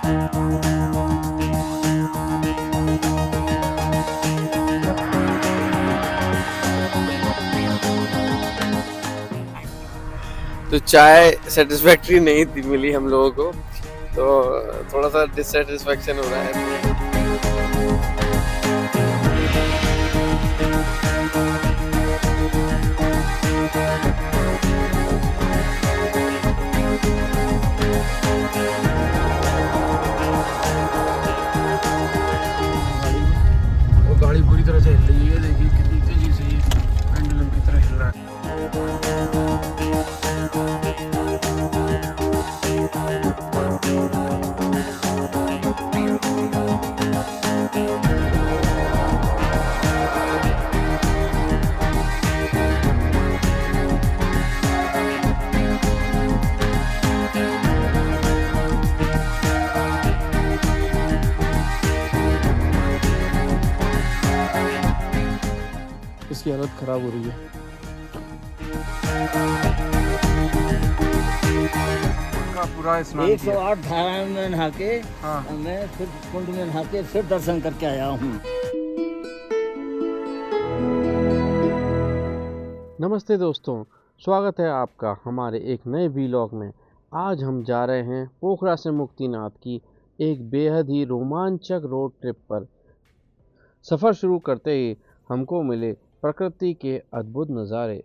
तो चाय सेटिस्फैक्ट्री नहीं थी मिली हम लोगों को, तो थोड़ा सा डिससेटिस्फैक्शन हो रहा है। वो गाड़ी पूरी तरह से हिल रही है, देखिए कितनी तेजी से ये पेंडुलम की तरह हिल रहा है। इसकी हालत खराब हो रही है। पूरा स्नान 108 धारा में नहा के हाँ। मैं फिर कुंड में नहा के फिर दर्शन करके आया हूँ। नमस्ते दोस्तों, स्वागत है आपका हमारे एक नए व्लॉग में। आज हम जा रहे हैं पोखरा से मुक्तिनाथ की एक बेहद ही रोमांचक रोड ट्रिप पर। सफ़र शुरू करते ही हमको मिले प्रकृति के अद्भुत नज़ारे।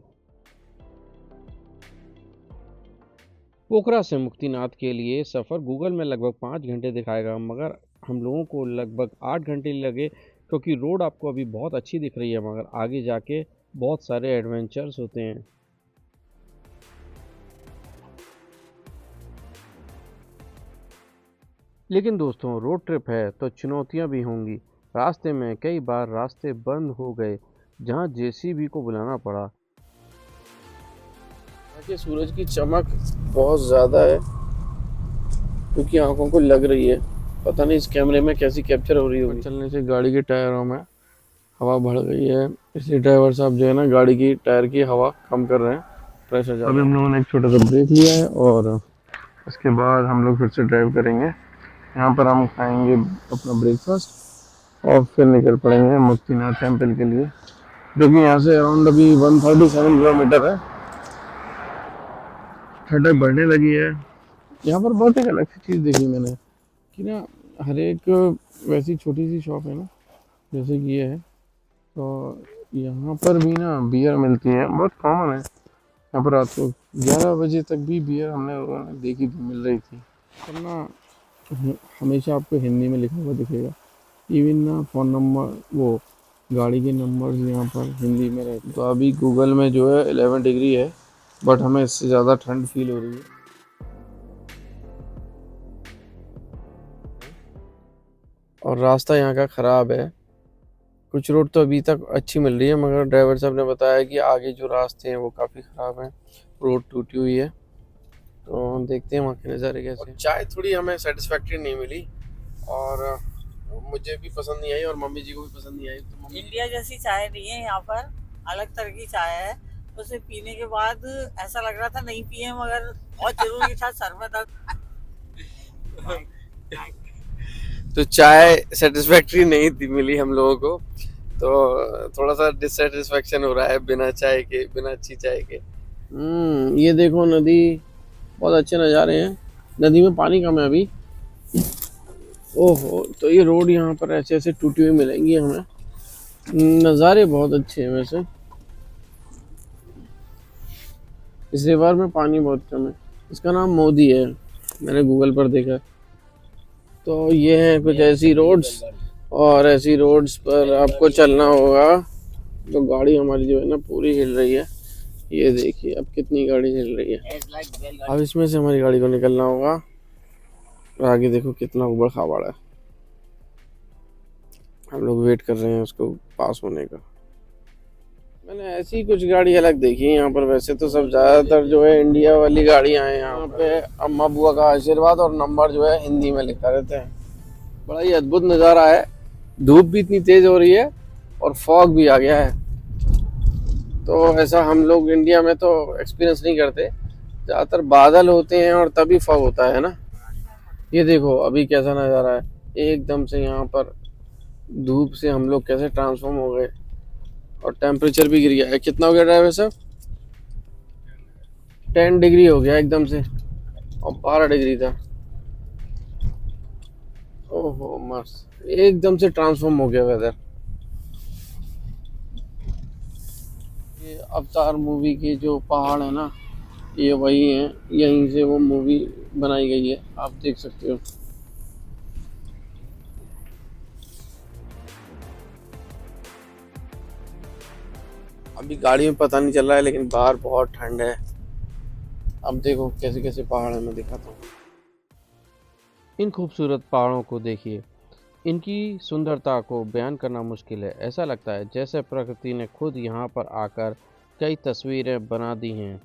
पोखरा से मुक्तिनाथ के लिए सफ़र गूगल में लगभग 5 घंटे दिखाएगा, मगर हम लोगों को लगभग 8 घंटे लगे, क्योंकि रोड आपको अभी बहुत अच्छी दिख रही है, मगर आगे जाके बहुत सारे एडवेंचर्स होते हैं। लेकिन दोस्तों, रोड ट्रिप है तो चुनौतियां भी होंगी। रास्ते में कई बार रास्ते बंद हो गए, जहां जेसीबी को बुलाना पड़ा। कि सूरज की चमक बहुत ज़्यादा है, क्योंकि आंखों को लग रही है। पता नहीं इस कैमरे में कैसी कैप्चर हो रही होगी। चलने से गाड़ी के टायरों में हवा बढ़ गई है, इसलिए ड्राइवर साहब जो है ना गाड़ी की टायर की हवा कम कर रहे हैं, प्रेशर ज़्यादा। अभी हम लोगों ने एक छोटा सा ब्रेक लिया है और उसके बाद हम लोग फिर से ड्राइव करेंगे। यहाँ पर हम खाएंगे अपना ब्रेकफास्ट और फिर निकल पड़ेंगे मुक्तिनाथ टेम्पल के लिए, जो कि यहाँ से अराउंड अभी 137 किलोमीटर है। ठंडक बढ़ने लगी है। यहाँ पर बहुत एक अलग सी चीज़ देखी मैंने कि ना, हर एक वैसी छोटी सी शॉप है ना, जैसे कि ये है, तो यहाँ पर भी ना बियर मिलती है, बहुत कॉमन है। यहाँ पर रात को 11 बजे तक भी बियर हमने देखी थी, मिल रही थी। पर ना हमेशा आपको हिंदी में लिखा हुआ दिखेगा, इवन ना फ़ोन नंबर, वो गाड़ी के नंबर्स यहाँ पर हिंदी में रहते। तो अभी गूगल में जो है 11 डिग्री है, बट हमें इससे ज़्यादा ठंड फील हो रही है। और रास्ता यहाँ का ख़राब है। कुछ रोड तो अभी तक अच्छी मिल रही है, मगर ड्राइवर साहब ने बताया कि आगे जो रास्ते हैं वो काफ़ी ख़राब हैं, रोड टूटी हुई है। तो हम देखते हैं वहाँ के नज़ारे कैसे। चाय थोड़ी हमें सेटिस्फैक्ट्री नहीं मिली, और मुझे भी पसंद नहीं आई और मम्मी जी को भी पसंद नहीं आई। तो इंडिया जैसी चाय नहीं है यहाँ पर, अलग तरह की चाय है। उसे पीने के बाद ऐसा लग रहा था नहीं पिए, मगर बहुत जरूरी था, सर में दर्द। तो चाय सेटिस्फैक्ट्री नहीं थी मिली हम लोगों को, तो थोड़ा सा डिससेटिस्फैक्शन हो रहा है बिना चाय के, बिना अच्छी चाय के। ये देखो नदी, बहुत अच्छे नज़ारे हैं। नदी में पानी कम है अभी। ओहो, तो ये रोड यहाँ पर ऐसे ऐसे टूटी हुई मिलेंगी हमें। नज़ारे बहुत अच्छे हैं वैसे। इस रिवर में पानी बहुत कम है। इसका नाम मोदी है, मैंने गूगल पर देखा। तो ये है कुछ ऐसी रोड्स, और ऐसी रोड्स पर आपको चलना होगा। तो गाड़ी हमारी जो है ना पूरी हिल रही है, ये देखिए अब कितनी गाड़ी हिल रही है। अब इसमें से हमारी गाड़ी को निकलना होगा, और आगे देखो कितना उबड़ खाबड़ है। हम लोग वेट कर रहे हैं उसको पास होने का। मैंने ऐसी कुछ गाड़ी अलग देखी है यहाँ पर। वैसे तो सब ज़्यादातर जो है इंडिया वाली गाड़ियाँ हैं। यहाँ पे अम्मा बुआ का आशीर्वाद और नंबर जो है हिंदी में लिखा रहते हैं। बड़ा ही अद्भुत नज़ारा है। धूप भी इतनी तेज़ हो रही है और फॉग भी आ गया है, तो ऐसा हम लोग इंडिया में तो एक्सपीरियंस नहीं करते। ज़्यादातर बादल होते हैं और तभी फॉग होता है ना। ये देखो अभी कैसा नज़ारा है, एकदम से यहाँ पर धूप से हम लोग कैसे ट्रांसफॉर्म हो गए और टेम्परेचर भी गिर गया है। कितना हो गया ड्राइवर साहब? 10 डिग्री हो गया एकदम से, और 12 डिग्री था। ओहो मस्त, एकदम से ट्रांसफॉर्म हो गया वेदर। ये अवतार मूवी के जो पहाड़ है ना, ये वही हैं, यहीं से वो मूवी बनाई गई है, आप देख सकते हो। अभी गाड़ी में पता नहीं चल रहा है, लेकिन बाहर बहुत ठंड है। अब देखो कैसे कैसे पहाड़ है, मैं दिखाता हूँ। इन खूबसूरत पहाड़ों को देखिए, इनकी सुंदरता को बयान करना मुश्किल है। ऐसा लगता है जैसे प्रकृति ने खुद यहाँ पर आकर कई तस्वीरें बना दी हैं।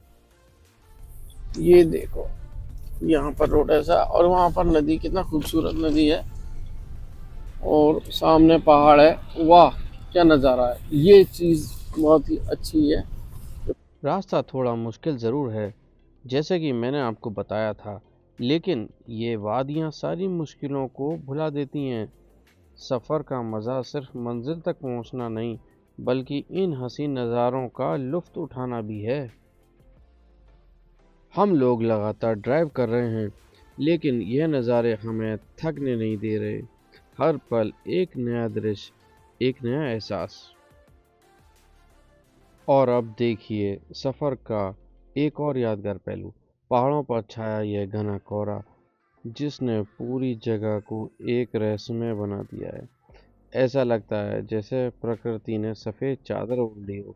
ये देखो यहाँ पर रोड ऐसा, और वहाँ पर नदी, कितना खूबसूरत नदी है, और सामने पहाड़ है। वाह क्या नज़ारा है, ये चीज़ बहुत ही अच्छी है। रास्ता थोड़ा मुश्किल ज़रूर है, जैसे कि मैंने आपको बताया था, लेकिन ये वादियाँ सारी मुश्किलों को भुला देती हैं। सफ़र का मज़ा सिर्फ मंजिल तक पहुंचना नहीं, बल्कि इन हसीन नज़ारों का लुत्फ़ उठाना भी है। हम लोग लगातार ड्राइव कर रहे हैं, लेकिन यह नज़ारे हमें थकने नहीं दे रहे। हर पल एक नया दृश्य, एक नया एहसास। और अब देखिए सफ़र का एक और यादगार पहलू, पहाड़ों पर छाया यह घना कोहरा, जिसने पूरी जगह को एक रहस्यमय बना दिया है। ऐसा लगता है जैसे प्रकृति ने सफ़ेद चादर ओढ़ ली हो।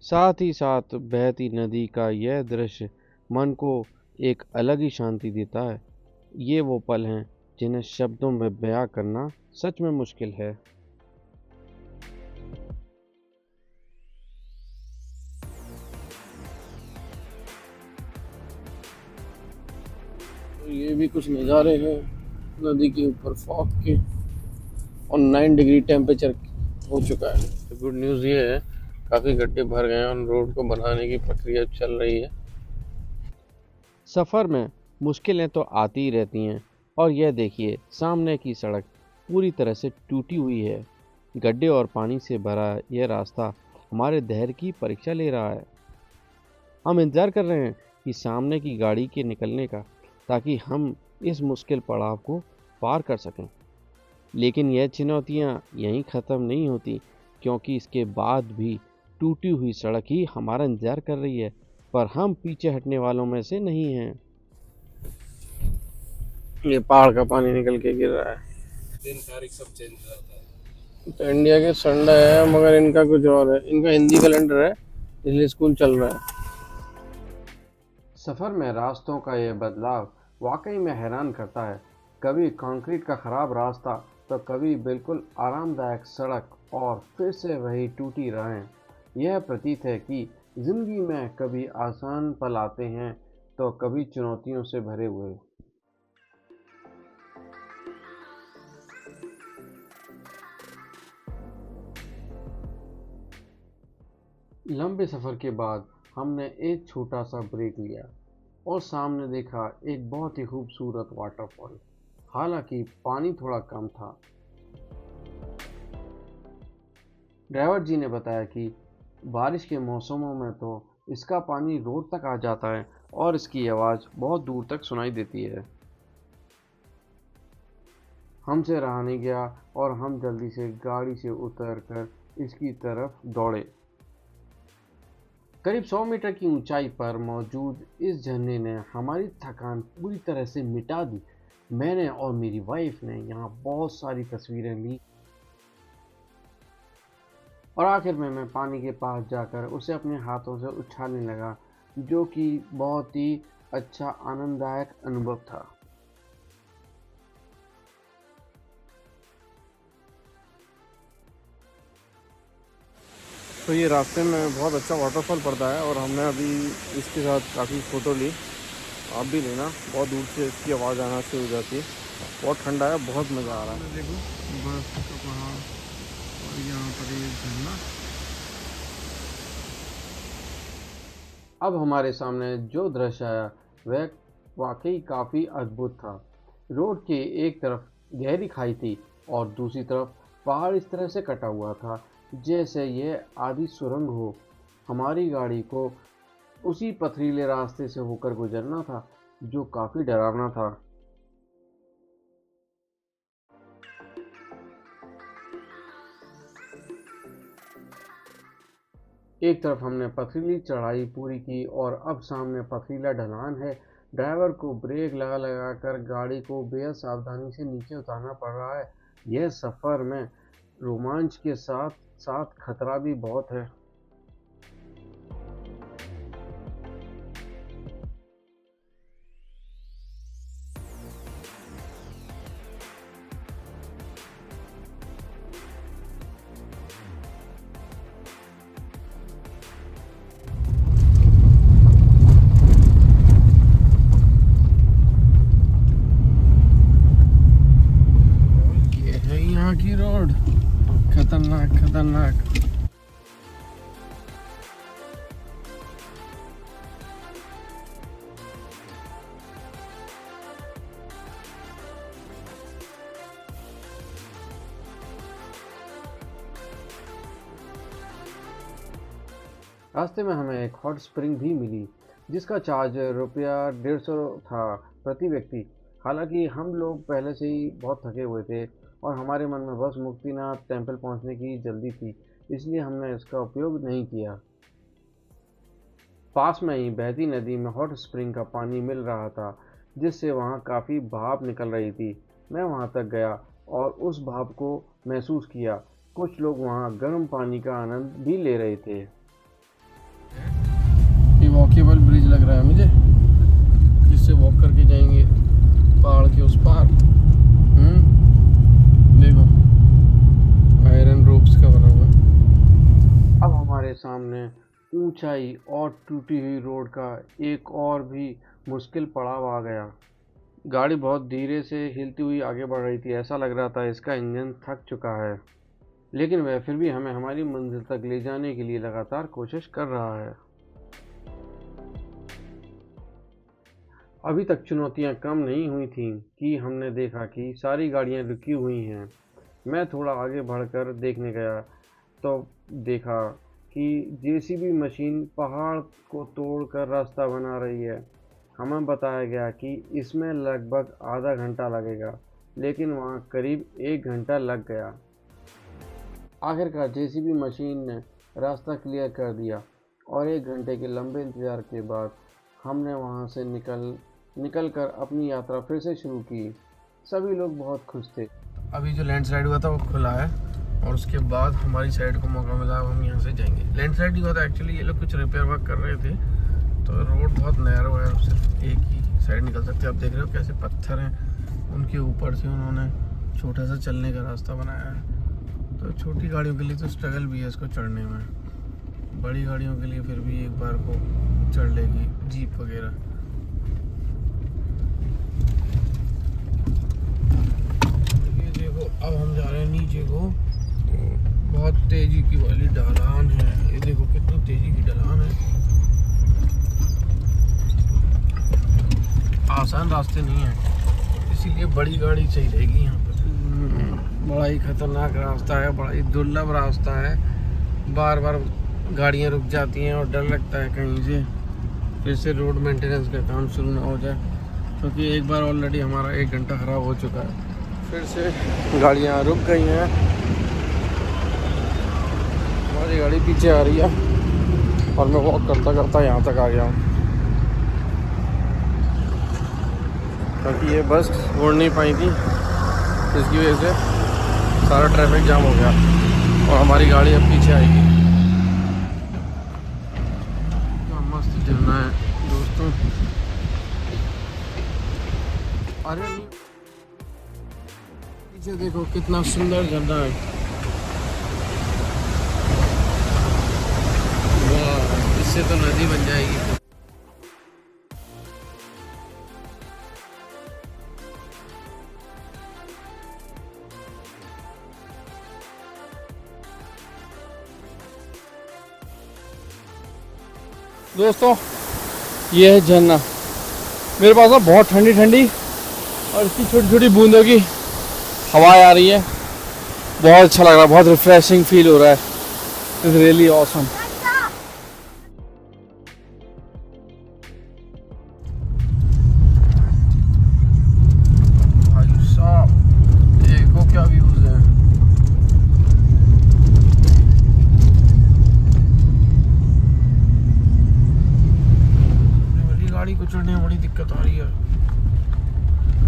साथ ही साथ बहती नदी का यह दृश्य मन को एक अलग ही शांति देता है। ये वो पल हैं जिन्हें शब्दों में बयां करना सच में मुश्किल है। तो ये भी कुछ नज़ारे हैं नदी के ऊपर फॉग के, और 9 डिग्री टेम्परेचर हो चुका है। तो गुड न्यूज़ ये है, काफ़ी गड्ढे भर गए हैं और रोड को बनाने की प्रक्रिया चल रही है। सफ़र में मुश्किलें तो आती ही रहती हैं, और यह देखिए सामने की सड़क पूरी तरह से टूटी हुई है। गड्ढे और पानी से भरा यह रास्ता हमारे धैर्य की परीक्षा ले रहा है। हम इंतज़ार कर रहे हैं कि सामने की गाड़ी के निकलने का, ताकि हम इस मुश्किल पड़ाव को पार कर सकें। लेकिन यह चुनौतियाँ यहीं ख़त्म नहीं होती, क्योंकि इसके बाद भी टूटी हुई सड़क ही हमारा इंतज़ार कर रही है, पर हम पीछे हटने वालों में से नहीं हैं। ये पहाड़ का पानी निकल के गिर रहा है। दिन तारीख सब चेंज रहता है। तो इंडिया के संडे है, मगर इनका कुछ और है। इनका हिंदी कैलेंडर है, इसलिए स्कूल चल रहा है। सफ़र में रास्तों का यह बदलाव वाकई में हैरान करता है। कभी कंक्रीट का ख़राब रास्ता, तो कभी बिल्कुल आरामदायक सड़क, और फिर से वही टूटी राहें। यह प्रतीत है कि ज़िंदगी में कभी आसान पल आते हैं, तो कभी चुनौतियों से भरे हुए। लंबे सफ़र के बाद हमने एक छोटा सा ब्रेक लिया और सामने देखा एक बहुत ही खूबसूरत वाटरफॉल। हालांकि पानी थोड़ा कम था। ड्राइवर जी ने बताया कि बारिश के मौसमों में तो इसका पानी रोड तक आ जाता है और इसकी आवाज़ बहुत दूर तक सुनाई देती है। हमसे रहा नहीं गया और हम जल्दी से गाड़ी से उतरकर इसकी तरफ दौड़े। करीब 100 मीटर की ऊंचाई पर मौजूद इस झरने ने हमारी थकान पूरी तरह से मिटा दी। मैंने और मेरी वाइफ ने यहाँ बहुत सारी तस्वीरें ली, और आखिर में मैं पानी के पास जाकर उसे अपने हाथों से उछालने लगा, जो कि बहुत ही अच्छा आनंददायक अनुभव था। तो ये रास्ते में बहुत अच्छा वाटरफॉल पड़ता है, और हमने अभी इसके साथ काफ़ी फ़ोटो ली। आप भी लेना, बहुत दूर से इसकी आवाज़ आना शुरू हो जाती है। बहुत ठंडा है, बहुत मज़ा आ रहा है। देखो बर्फ का पहाड़ और यहाँ पर ये झरना। अब हमारे सामने जो दृश्य आया वह वाकई काफ़ी अद्भुत था। रोड के एक तरफ गहरी खाई थी और दूसरी तरफ पहाड़ इस तरह से कटा हुआ था जैसे यह आधी सुरंग हो। हमारी गाड़ी को उसी पथरीले रास्ते से होकर गुजरना था जो काफ़ी डरावना था। एक तरफ हमने पथरीली चढ़ाई पूरी की और अब सामने पथरीला ढलान है। ड्राइवर को ब्रेक लगा लगा कर गाड़ी को बेहद सावधानी से नीचे उतारना पड़ रहा है। यह सफ़र में रोमांच के साथ साथ खतरा भी बहुत है। यहाँ की रोड खतरनाक खतरनाक। रास्ते में हमें एक हॉट स्प्रिंग भी मिली जिसका चार्ज ₹150 था प्रति व्यक्ति। हालांकि हम लोग पहले से ही बहुत थके हुए थे और हमारे मन में बस मुक्तिनाथ टेंपल पहुंचने की जल्दी थी, इसलिए हमने इसका उपयोग नहीं किया। पास में ही बहती नदी में हॉट स्प्रिंग का पानी मिल रहा था जिससे वहां काफ़ी भाप निकल रही थी। मैं वहां तक गया और उस भाप को महसूस किया। कुछ लोग वहां गर्म पानी का आनंद भी ले रहे थे। ये वॉकेबल ब्रिज लग रहा है मुझे, जिससे वॉक करके जाएंगे पहाड़ के उस पार। देखो आयरन रोप्स का बना हुआ है। अब हमारे सामने ऊंचाई और टूटी हुई रोड का एक और भी मुश्किल पड़ाव आ गया। गाड़ी बहुत धीरे से हिलती हुई आगे बढ़ रही थी। ऐसा लग रहा था इसका इंजन थक चुका है, लेकिन वह फिर भी हमें हमारी मंजिल तक ले जाने के लिए लगातार कोशिश कर रहा है। अभी तक चुनौतियां कम नहीं हुई थीं कि हमने देखा कि सारी गाड़ियां रुकी हुई हैं। मैं थोड़ा आगे बढ़कर देखने गया तो देखा कि जेसीबी मशीन पहाड़ को तोड़कर रास्ता बना रही है। हमें बताया गया कि इसमें लगभग आधा घंटा लगेगा, लेकिन वहाँ करीब 1 घंटा लग गया। आखिरकार जेसीबी मशीन ने रास्ता क्लियर कर दिया और 1 घंटे के लंबे इंतज़ार के बाद हमने वहाँ से निकलकर अपनी यात्रा फिर से शुरू की। सभी लोग बहुत खुश थे। अभी जो लैंडस्लाइड हुआ था वो खुला है और उसके बाद हमारी साइड को मौका मिला, अब हम यहाँ से जाएंगे। लैंडस्लाइड नहीं हुआ था एक्चुअली, ये लोग कुछ रिपेयर वर्क कर रहे थे तो रोड बहुत नैरो है, सिर्फ एक ही साइड निकल सकते हैं। आप देख रहे हो कैसे पत्थर हैं, उनके ऊपर से उन्होंने छोटा सा चलने का रास्ता बनाया है। तो छोटी गाड़ियों के लिए तो स्ट्रगल भी है इसको चढ़ने में, बड़ी गाड़ियों के लिए फिर भी एक बार को चढ़ लेगी, जीप वगैरह। अब हम जा रहे हैं नीचे को, बहुत तेजी की वाली ढलान है। ये देखो कितनी तेजी की ढलान है। आसान रास्ते नहीं है, इसीलिए बड़ी गाड़ी सही रहेगी यहाँ पर। बड़ा ही खतरनाक रास्ता है, बड़ा ही दुर्लभ रास्ता है। बार बार गाड़ियाँ रुक जाती हैं और डर लगता है कहीं से फिर से रोड मेंटेनेंस का काम शुरू ना हो जाए, क्योंकि एक बार ऑलरेडी हमारा 1 घंटा ख़राब हो चुका है। फिर से गाड़ियाँ रुक गई हैं, हमारी गाड़ी पीछे आ रही है और मैं वॉक करता करता यहाँ तक आ गया हूँ, क्योंकि ये बस मोड़ नहीं पाई थी, इसकी वजह से सारा ट्रैफिक जाम हो गया और हमारी गाड़ी अब पीछे आएगी। क्या मस्त झरना है दोस्तों। अरे पीछे देखो कितना सुंदर झरना है। वाह, इससे तो नदी बन जाएगी। दोस्तों ये है झरना, मेरे पास ना बहुत ठंडी ठंडी और इसकी छोटी छोटी बूंदों की हवाएं आ रही है। बहुत अच्छा लग रहा है, बहुत रिफ्रेशिंग फील हो रहा है। It's really awesome. भाई साहब देखो क्या व्यूज है। वाली गाड़ी को चढ़ने में बड़ी दिक्कत आ रही है।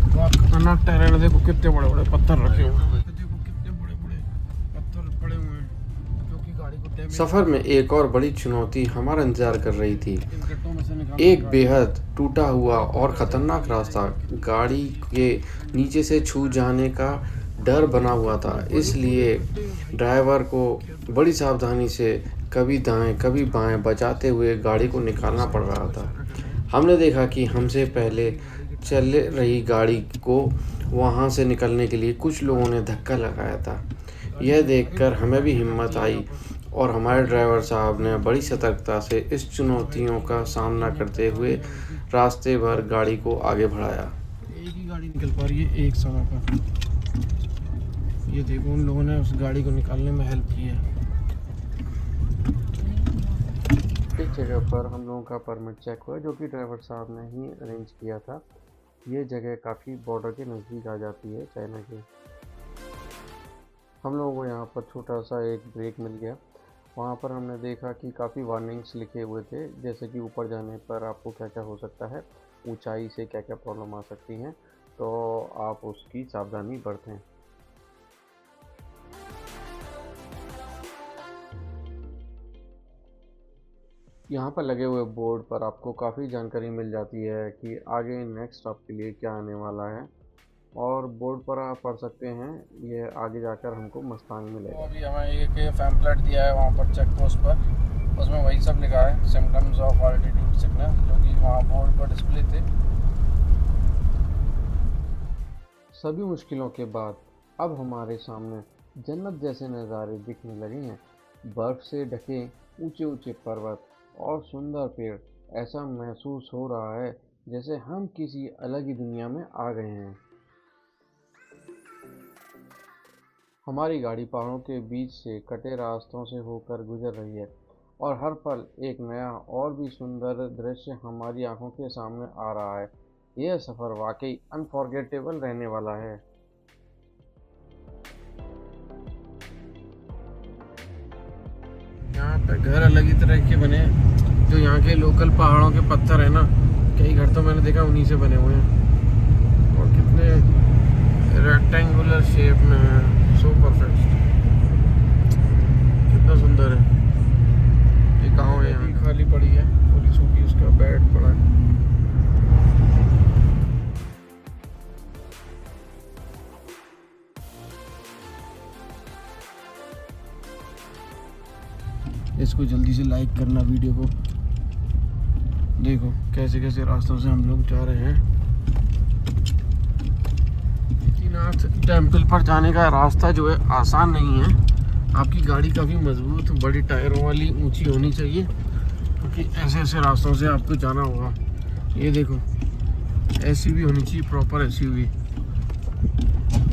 बहुत खतरनाक टहरे है। देखो कितने बड़े बड़े पत्थर रखे हुए हैं। देखो कितने बड़े बड़े पत्थर पड़े हुए हैं जो कि गाड़ी को डैमेज। सफ़र में एक और बड़ी चुनौती हमारा इंतज़ार कर रही थी। इन गड्ढों में से निकालना एक गाड़ी। बेहद टूटा हुआ और ख़तरनाक रास्ता गाड़ी के नीचे से छू जाने का डर बना हुआ था, इसलिए ड्राइवर को बड़ी सावधानी से कभी दाएं कभी बाएं बचाते हुए गाड़ी को निकालना पड़ रहा था। हमने देखा कि हमसे पहले चल रही गाड़ी को वहां से निकलने के लिए कुछ लोगों ने धक्का लगाया था। यह देखकर हमें भी हिम्मत आई और हमारे ड्राइवर साहब ने बड़ी सतर्कता से इस चुनौतियों का सामना करते हुए रास्ते भर गाड़ी को आगे बढ़ाया। एक ही गाड़ी निकल पा रही है एक समय पर। ये देखो उन लोगों ने उस गाड़ी को निकालने में हेल्प की है। इस जगह पर हम लोगों का परमिट चेक हुआ, जो कि ड्राइवर साहब ने ही अरेंज किया था। ये जगह काफ़ी बॉर्डर के नज़दीक आ जाती है चाइना के। हम लोगों को यहाँ पर छोटा सा एक ब्रेक मिल गया। वहाँ पर हमने देखा कि काफ़ी वार्निंग्स लिखे हुए थे, जैसे कि ऊपर जाने पर आपको क्या क्या हो सकता है, ऊंचाई से क्या क्या प्रॉब्लम आ सकती हैं, तो आप उसकी सावधानी बरतें। यहाँ पर लगे हुए बोर्ड पर आपको काफ़ी जानकारी मिल जाती है कि आगे नेक्स्ट आपके लिए क्या आने वाला है, और बोर्ड पर आप पढ़ सकते हैं ये आगे जाकर हमको मस्तांग मिलेगा। अभी हमें एक पैम्पलेट दिया है वहाँ पर चेक पोस्ट पर, उसमें वही सब लिखा है, सिम्टम्स ऑफ ऑल्टीट्यूड सिकनेस, जो कि वहाँ बोर्ड पर डिस्प्ले थे। सभी मुश्किलों के बाद अब हमारे सामने जन्नत जैसे नज़ारे दिखने लगे हैं। बर्फ़ से ढके ऊंचे ऊंचे पर्वत और सुंदर पेड़, ऐसा महसूस हो रहा है जैसे हम किसी अलग ही दुनिया में आ गए हैं। हमारी गाड़ी पहाड़ों के बीच से कटे रास्तों से होकर गुजर रही है और हर पल एक नया और भी सुंदर दृश्य हमारी आंखों के सामने आ रहा है। यह सफ़र वाकई अनफॉरगेटेबल रहने वाला है। यहाँ पे घर अलग ही तरह के बने हैं, जो यहाँ के लोकल पहाड़ों के पत्थर है ना, कई घर तो मैंने देखा उन्हीं से बने हुए हैं, और कितने रेक्टेंगुलर शेप में है, सो परफेक्ट, कितना सुंदर है। ये गाँव है, यहाँ खाली पड़ी है, पूरी सूखी उसका बेड पड़ा है। इसको जल्दी से लाइक करना वीडियो को। देखो कैसे कैसे रास्तों से हम लोग जा रहे हैं। नाथ टेम्पल पर जाने का रास्ता जो है आसान नहीं है। आपकी गाड़ी काफ़ी मजबूत बड़ी टायरों वाली ऊंची होनी चाहिए, क्योंकि ऐसे ऐसे रास्तों से आपको जाना होगा। ये देखो एसयूवी होनी चाहिए, प्रॉपर एसयूवी।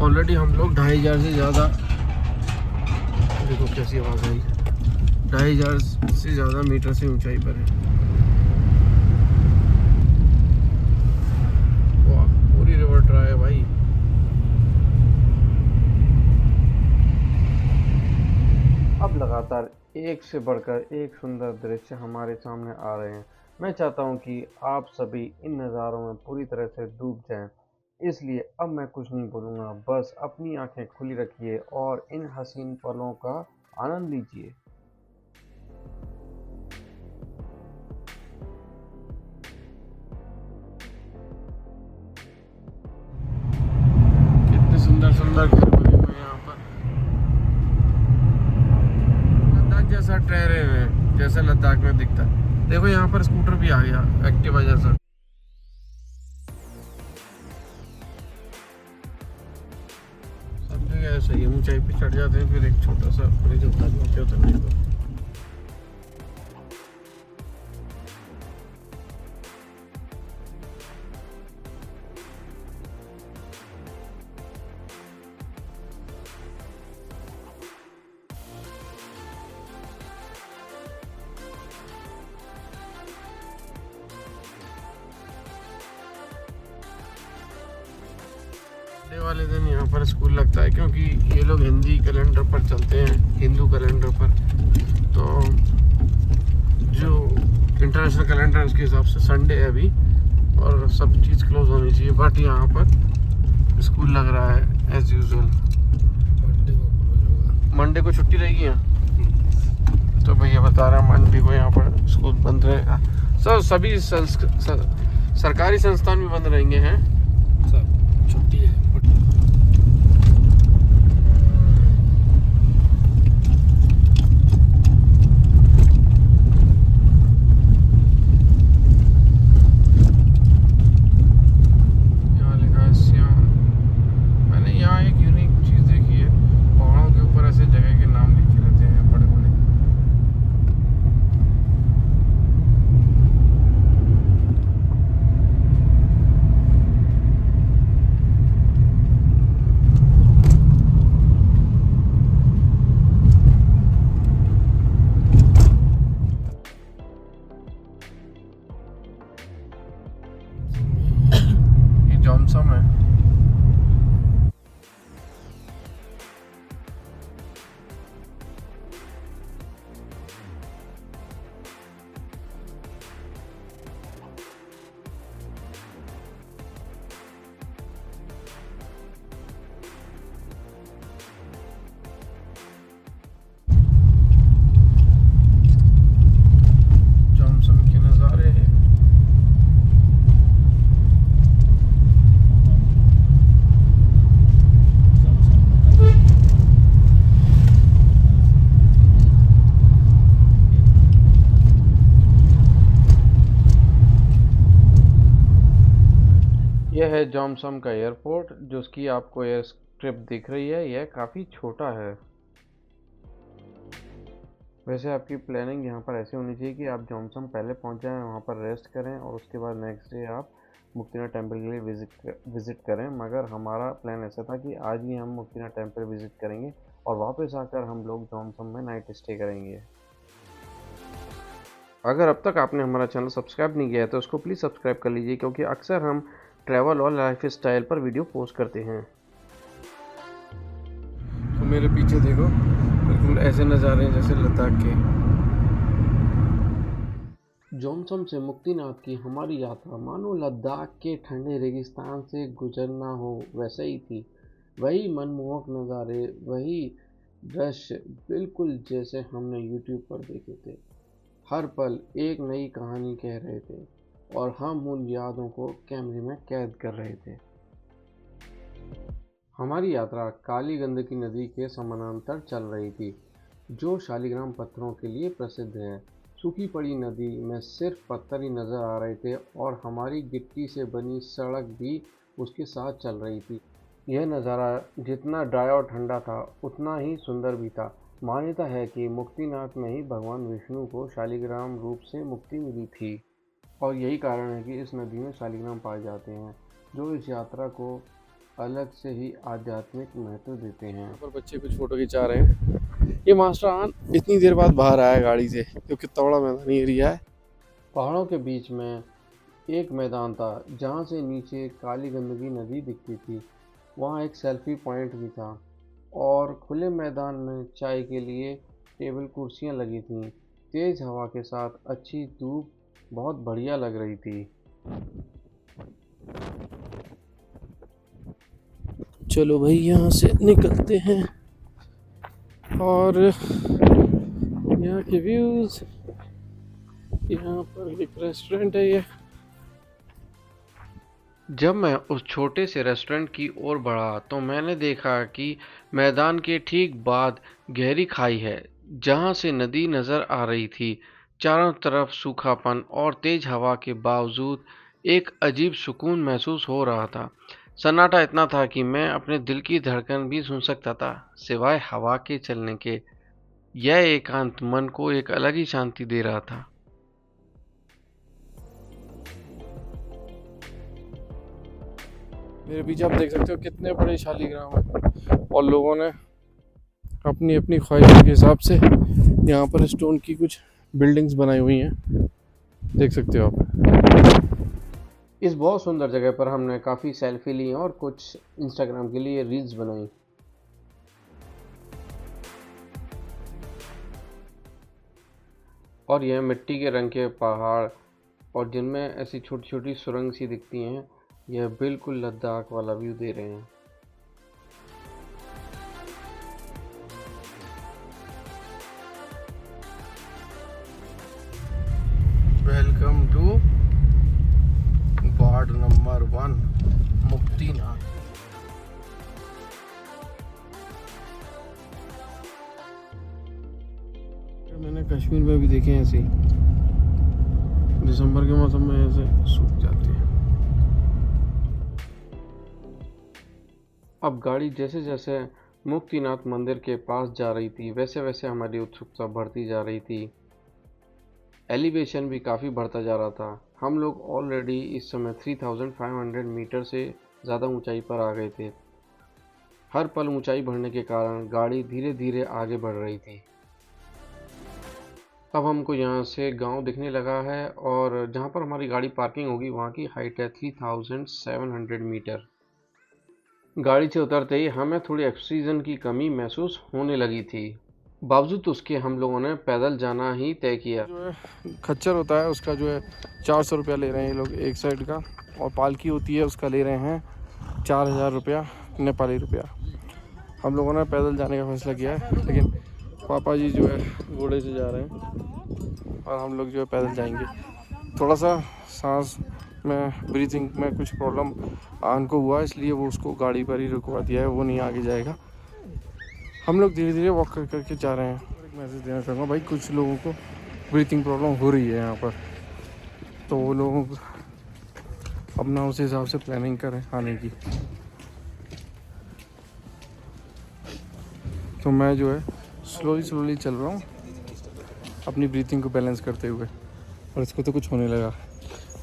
ऑलरेडी हम लोग 2500 से ज़्यादा, देखो कैसी आवाज़ आई, 2500 से ज़्यादा मीटर से ऊंचाई पर है। वाह, पूरी रिवर ड्राई है भाई। अब लगातार एक से बढ़कर एक सुंदर दृश्य हमारे सामने आ रहे हैं। मैं चाहता हूं कि आप सभी इन नज़ारों में पूरी तरह से डूब जाएं, इसलिए अब मैं कुछ नहीं बोलूँगा, बस अपनी आंखें खुली रखिए और इन हसीन पलों का आनंद लीजिए। कितने सुंदर सुंदर घर बने हुए हैं यहाँ पर, लद्दाख जैसा ठहरे हुए हैं, जैसा लद्दाख में दिखता है। देखो यहाँ पर स्कूटर भी आ गया, एक्टिवा जैसा। सब जगह ऐसा ही, ऊंचाई पे चढ़ जाते हैं, फिर एक छोटा सा ब्रिज होता है नीचे उतरने का। संडे वाले दिन यहाँ पर स्कूल लगता है, क्योंकि ये लोग हिंदी कैलेंडर पर चलते हैं, हिंदू कैलेंडर पर। तो जो इंटरनेशनल कैलेंडर है उसके हिसाब से संडे है अभी, और सब चीज़ क्लोज होनी चाहिए, बट यहाँ पर स्कूल लग रहा है एज यूजुअल। मंडे को छुट्टी रहेगी यहाँ, तो भैया बता रहे हैं मंडे को यहाँ पर स्कूल बंद रहेगा। सभी सरकारी संस्थान भी बंद रहेंगे हैं, सब छुट्टी है। यहाँ लिखा है सियाम। मैंने यहाँ एक यूनिक चीज़ देखी है, पहाड़ों के ऊपर ऐसे जगह के नाम लिखे रहते हैं बड़े बड़े। ये जॉमसम है। जॉमसम के नज़ारे हैं। यह है जॉमसम का एयरपोर्ट, जिसकी आपको एयर स्ट्रिप दिख रही है। यह काफ़ी छोटा है। वैसे आपकी प्लानिंग यहाँ पर ऐसे होनी चाहिए कि आप जॉमसम पहले पहुँच जाएँ, वहाँ पर रेस्ट करें, और उसके बाद नेक्स्ट डे आप मुक्तिनाथ टेम्पल के लिए विज़िट करें। मगर हमारा प्लान ऐसा था कि आज ही हम मुक्तिनाथ टेम्पल विज़िट करेंगे और वापस आकर हम लोग जॉमसम में नाइट स्टे करेंगे। अगर अब तक आपने हमारा चैनल सब्सक्राइब नहीं किया है तो उसको प्लीज़ सब्सक्राइब कर लीजिए, क्योंकि अक्सर हम ट्रैवल और लाइफ स्टाइल पर वीडियो पोस्ट करते हैं। तो मेरे पीछे देखो, बिल्कुल ऐसे नज़ारे हैं जैसे लद्दाख के। जॉमसम से मुक्तिनाथ की हमारी यात्रा मानो लद्दाख के ठंडे रेगिस्तान से गुजरना हो वैसे ही थी। वही मनमोहक नज़ारे, वही दृश्य, बिल्कुल जैसे हमने यूट्यूब पर देखे थे। हर पल एक नई कहानी कह रहे थे और हम उन यादों को कैमरे में कैद कर रहे थे। हमारी यात्रा काली गंडकी नदी के समानांतर चल रही थी, जो शालिग्राम पत्थरों के लिए प्रसिद्ध है। सूखी पड़ी नदी में सिर्फ पत्थर ही नज़र आ रहे थे और हमारी गिट्टी से बनी सड़क भी उसके साथ चल रही थी। यह नज़ारा जितना ड्राई और ठंडा था उतना ही सुंदर भी था। मान्यता है कि मुक्तिनाथ में ही भगवान विष्णु को शालिग्राम रूप से मुक्ति मिली थी, और यही कारण है कि इस नदी में शालिग्राम पाए जाते हैं, जो इस यात्रा को अलग से ही आध्यात्मिक महत्व देते हैं। यहाँ पर बच्चे कुछ फ़ोटो खिंचा रहे हैं। ये मास्टर आन इतनी देर बाद बाहर आया गाड़ी से, क्योंकि कितना बड़ा मैदानी एरिया है। पहाड़ों के बीच में एक मैदान था जहाँ से नीचे काली गंडकी नदी दिखती थी। वहाँ एक सेल्फी पॉइंट भी था और खुले मैदान में चाय के लिए टेबल कुर्सियाँ लगी थीं। तेज़ हवा के साथ अच्छी धूप बहुत बढ़िया लग रही थी। चलो भाई यहाँ से निकलते हैं, और यहाँ के व्यूज़। यहाँ पर एक रेस्टोरेंट है ये। जब मैं उस छोटे से रेस्टोरेंट की ओर बढ़ा तो मैंने देखा कि मैदान के ठीक बाद गहरी खाई है, जहाँ से नदी नज़र आ रही थी। चारों तरफ सूखापन और तेज हवा के बावजूद एक अजीब सुकून महसूस हो रहा था। सन्नाटा इतना था कि मैं अपने दिल की धड़कन भी सुन सकता था, सिवाय हवा के चलने के। यह एकांत मन को एक अलग ही शांति दे रहा था। मेरे पीछे आप देख सकते हो कितने बड़े शालिग्राम है, और लोगों ने अपनी अपनी ख्वाहिशों के हिसाब से यहाँ पर स्टोन की कुछ बिल्डिंग्स बनाई हुई हैं, देख सकते हो आप। इस बहुत सुंदर जगह पर हमने काफ़ी सेल्फी ली और कुछ इंस्टाग्राम के लिए रील्स बनाई। और यह मिट्टी के रंग के पहाड़ और जिनमें ऐसी छोटी छोटी सुरंग सी दिखती हैं, यह बिल्कुल लद्दाख वाला व्यू दे रहे हैं। Welcome to ward number 1 Muktinath. मैंने कश्मीर में भी देखे हैं ऐसे ही, दिसंबर के मौसम में ऐसे सूख जाते हैं। अब गाड़ी जैसे जैसे मुक्तिनाथ मंदिर के पास जा रही थी, वैसे वैसे हमारी उत्सुकता बढ़ती जा रही थी। एलिवेशन भी काफ़ी बढ़ता जा रहा था। हम लोग ऑलरेडी इस समय 3500 मीटर से ज़्यादा ऊंचाई पर आ गए थे। हर पल ऊंचाई बढ़ने के कारण गाड़ी धीरे धीरे आगे बढ़ रही थी। अब हमको यहाँ से गांव दिखने लगा है और जहाँ पर हमारी गाड़ी पार्किंग होगी वहाँ की हाइट है 3700 मीटर। गाड़ी से उतरते ही हमें थोड़ी ऑक्सीजन की कमी महसूस होने लगी थी। बावजूद उसके हम लोगों ने पैदल जाना ही तय किया। जो है खच्चर होता है उसका जो है 400 रुपया ले रहे हैं ये लोग एक साइड का, और पालकी होती है उसका ले रहे हैं 4000 रुपया नेपाली रुपया। हम लोगों ने पैदल जाने का फैसला किया है, लेकिन पापा जी जो है घोड़े से जा रहे हैं और हम लोग जो है पैदल जाएंगे। थोड़ा सा सांस में ब्रीथिंग में कुछ प्रॉब्लम आन को हुआ, इसलिए वो उसको गाड़ी पर ही रुकवा दिया है, वो नहीं आगे जाएगा। हम लोग धीरे धीरे वॉक कर करके जा रहे हैं। एक मैसेज देना चाहूँगा भाई, कुछ लोगों को ब्रीथिंग प्रॉब्लम हो रही है यहाँ पर, तो वो लोग अपना उस हिसाब से प्लानिंग करें आने की। तो मैं जो है स्लोली चल रहा हूँ अपनी ब्रीथिंग को बैलेंस करते हुए, और इसको तो कुछ होने लगा।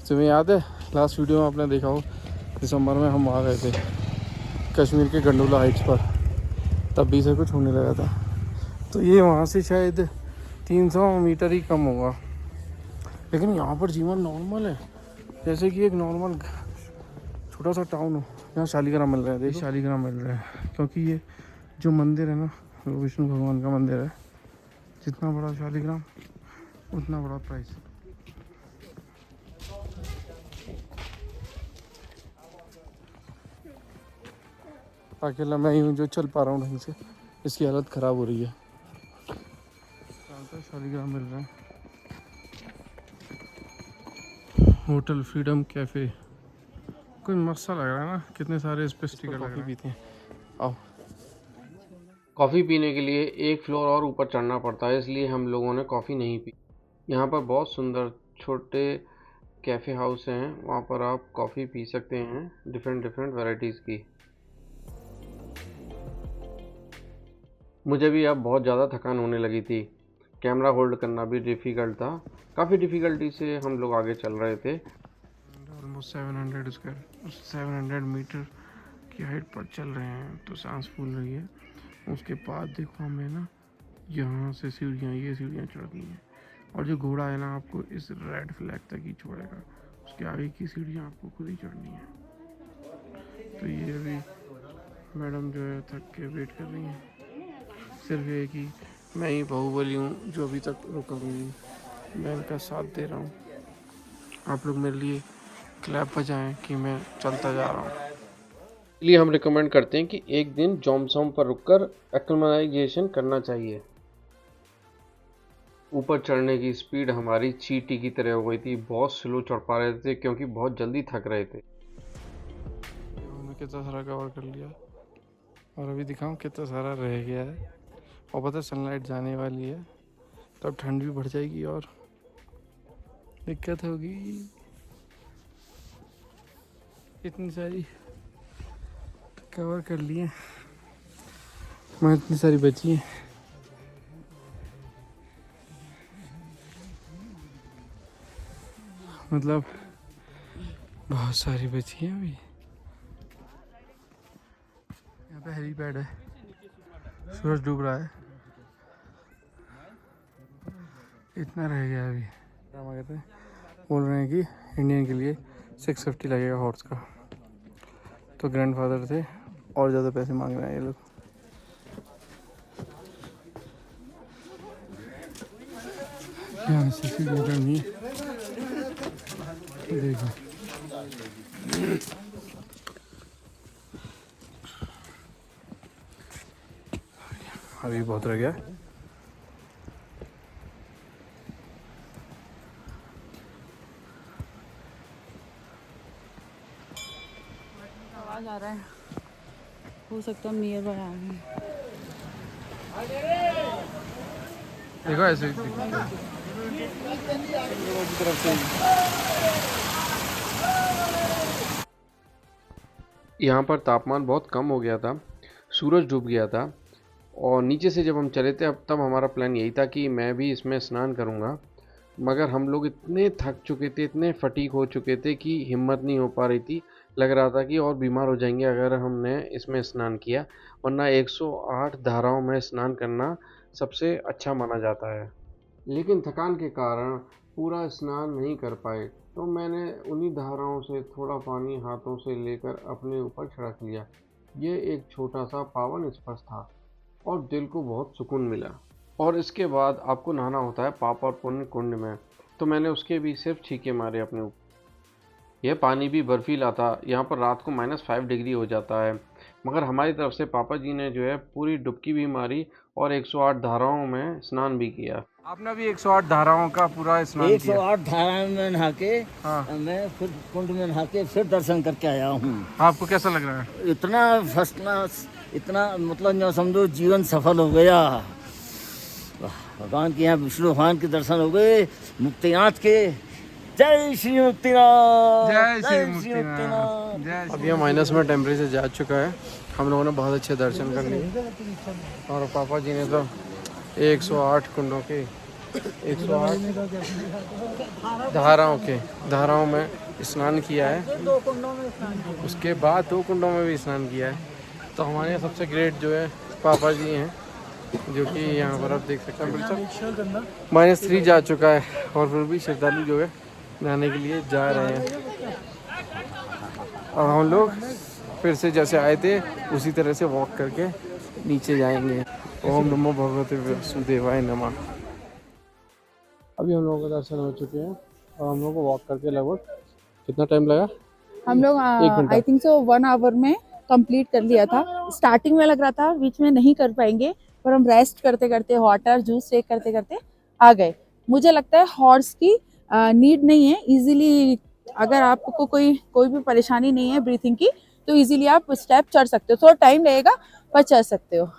तुम्हें याद है लास्ट वीडियो में आपने देखा हो, दिसंबर में हम आ गए थे कश्मीर के गंडोला हाइट्स पर, तब भी से कुछ होने लगा था। तो ये वहाँ से शायद 300 मीटर ही कम होगा, लेकिन यहाँ पर जीवन नॉर्मल है, जैसे कि एक नॉर्मल छोटा सा टाउन हो। यहाँ शालिग्राम मिल रहा है, देख शालिग्राम मिल रहा है, क्योंकि ये जो मंदिर है ना वो विष्णु भगवान का मंदिर है। जितना बड़ा शालिग्राम उतना बड़ा प्राइस। अकेला मैं ही हूँ जो चल पा रहा हूँ ढंग से, इसकी हालत ख़राब हो रही है। शालिग्राम मिल रहा है। होटल फ्रीडम कैफ़े, कोई मस्त सा लग रहा है ना, कितने सारे इस पे स्टिकर कॉफ़ी पीते हैं। आओ। कॉफ़ी पीने के लिए एक फ्लोर और ऊपर चढ़ना पड़ता है, इसलिए हम लोगों ने कॉफ़ी नहीं पी। यहाँ पर बहुत सुंदर छोटे कैफ़े हाउस हैं, वहाँ पर आप कॉफ़ी पी सकते हैं डिफरेंट वैराइटीज़ की। मुझे भी अब बहुत ज़्यादा थकान होने लगी थी, कैमरा होल्ड करना भी डिफ़िकल्ट था। काफ़ी डिफ़िकल्टी से हम लोग आगे चल रहे थे। ऑलमोस्ट 700 मीटर की हाइट पर चल रहे हैं, तो सांस फूल रही है। उसके बाद देखो हमें ना यहाँ से सीढ़ियाँ, ये सीढ़ियाँ चढ़नी है, और जो घोड़ा है ना आपको इस रेड फ्लैग तक ही छोड़ेगा, उसके आगे की सीढ़ियाँ आपको खुद ही चढ़नी है। तो ये अभी मैडम जो है थक के वेट कर रही हैं। सिर्फ ये कि मैं ही बाहुबली हूँ जो अभी तक रुका हुई, मैं इनका साथ दे रहा हूँ। आप लोग मेरे लिए क्लैप बजाएं कि मैं चलता जा रहा हूँ। इसलिए हम रिकमेंड करते हैं कि एक दिन जोमसोम पर रुककर एक्लिमेटाइजेशन करना चाहिए। ऊपर चढ़ने की स्पीड हमारी चींटी की तरह हो गई थी, बहुत स्लो चढ़ पा रहे थे क्योंकि बहुत जल्दी थक रहे थे। हमने कितना सारा कवर कर लिया, और अभी दिखाऊं कितना सारा रह गया है। और पता है सनलाइट जाने वाली है, तब ठंड भी बढ़ जाएगी और दिक्कत होगी। इतनी सारी कवर कर लिए, मैं इतनी सारी बची हैं। मतलब बहुत सारी बची हैं अभी। यहाँ पे हेलीपैड है, सूरज डूब रहा है, इतना रह गया अभी। क्या कहते हैं, बोल रहे हैं कि इंडियन के लिए 650 लगेगा हॉर्स का। तो ग्रैंडफादर थे और ज़्यादा पैसे मांग रहे हैं ये लोग। यहाँ से नहीं देखो, अभी बहुत रह गया। आवाज आ रहा है, हो सकता है नियर बाय आ रहे हैं। देखो ऐसे ही तरफ से यहाँ पर तापमान बहुत कम हो गया था, सूरज डूब गया था और नीचे से जब हम चले थे तब हमारा प्लान यही था कि मैं भी इसमें स्नान करूँगा, मगर हम लोग इतने थक चुके थे, इतने फटीग हो चुके थे कि हिम्मत नहीं हो पा रही थी। लग रहा था कि और बीमार हो जाएंगे अगर हमने इसमें स्नान किया, वरना 108 धाराओं में स्नान करना सबसे अच्छा माना जाता है। लेकिन थकान के कारण पूरा स्नान नहीं कर पाए, तो मैंने उन्हीं धाराओं से थोड़ा पानी हाथों से लेकर अपने ऊपर छिड़क लिया। ये एक छोटा सा पावन स्पर्श था और दिल को बहुत सुकून मिला। और इसके बाद आपको नहाना होता है पाप और पुण्य कुंड में, तो मैंने उसके भी सिर्फ छींके मारे अपने ऊपर। यह पानी भी बर्फीला था, यहाँ पर रात को -5 डिग्री हो जाता है, मगर हमारी तरफ से पापा जी ने जो है पूरी डुबकी भी मारी और 108 धाराओं में स्नान भी किया। आपने भी 108 धाराओं का पूरा स्नान किया? 108 धाराएं में नहा के हाँ। मैं फिर कुंड में नहा के फिर दर्शन करके आया हूँ। आपको कैसा लग रहा है? इतना फर्स्ट क्लास, इतना मतलब जो समझो जीवन सफल हो गया। वाह, भगवान के यहाँ विष्णु भगवान के दर्शन हो गए, मुक्तिनाथ के। जय श्री मुक्तिनाथ, जय श्री मुक्तिनाथ। मुक्तिनाथ, जय श्री। अब यह माइनस में टेम्परेचर जा चुका है, हम लोगों ने बहुत अच्छे दर्शन कर लिए और पापा जी ने तो 108 कुंडों के 108 धाराओं में स्नान किया है। उसके बाद 2 कुंडों में भी स्नान किया है। तो हमारे यहाँ सबसे ग्रेट जो है पापा जी हैं, जो कि यहाँ पर आप देख सकते हैं बिल्कुल -3 जा चुका है और फिर भी श्रद्धालु जो है नहाने के लिए जा रहे हैं। और हम लोग फिर से जैसे आए थे उसी तरह से वॉक करके नीचे जाएंगे। ओम नमो भगवते वासुदेवाय नमः। अभी हम लोगों का दर्शन हो चुके हैं और हम लोग को वॉक करके लगभग कितना टाइम लगा? हम लोग आई थिंक सो 1 आवर में कंप्लीट कर लिया था। स्टार्टिंग में लग रहा था बीच में नहीं कर पाएंगे, पर हम रेस्ट करते करते वाटर जूस टेक करते करते आ गए। मुझे लगता है हॉर्स की नीड नहीं है, इजीली अगर आपको कोई भी परेशानी नहीं है ब्रीथिंग की, तो इजीली आप स्टेप चढ़ सकते हो। थोड़ा टाइम लगेगा पर चढ़ सकते हो।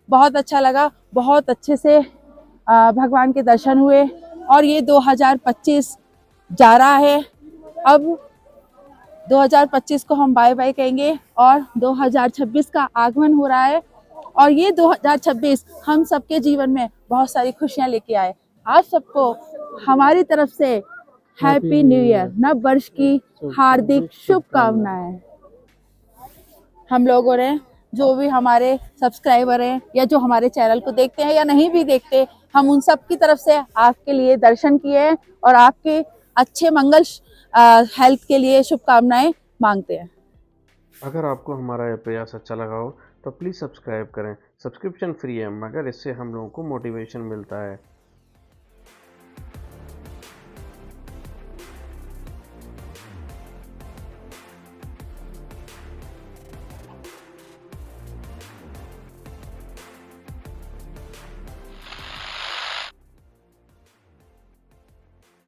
बहुत अच्छा लगा, बहुत अच्छे से भगवान के दर्शन हुए। और ये 2025 जा रहा है, अब 2025 को हम बाय बाय कहेंगे और 2026 का आगमन हो रहा है। और ये 2026 हम सबके जीवन में बहुत सारी खुशियां लेके आए। आप सबको हमारी तरफ से हैप्पी न्यू ईयर, नव वर्ष की हार्दिक शुभकामनाएं। हम लोगों ने जो भी हमारे सब्सक्राइबर हैं या जो हमारे चैनल को देखते हैं या नहीं भी देखते, हम उन सब की तरफ से आपके लिए दर्शन किए हैं और आपके अच्छे मंगल हेल्थ के लिए शुभकामनाएं मांगते हैं। अगर आपको हमारा यह प्रयास अच्छा लगा हो तो प्लीज़ सब्सक्राइब करें। सब्सक्रिप्शन फ्री है, मगर इससे हम लोगों को मोटिवेशन मिलता है।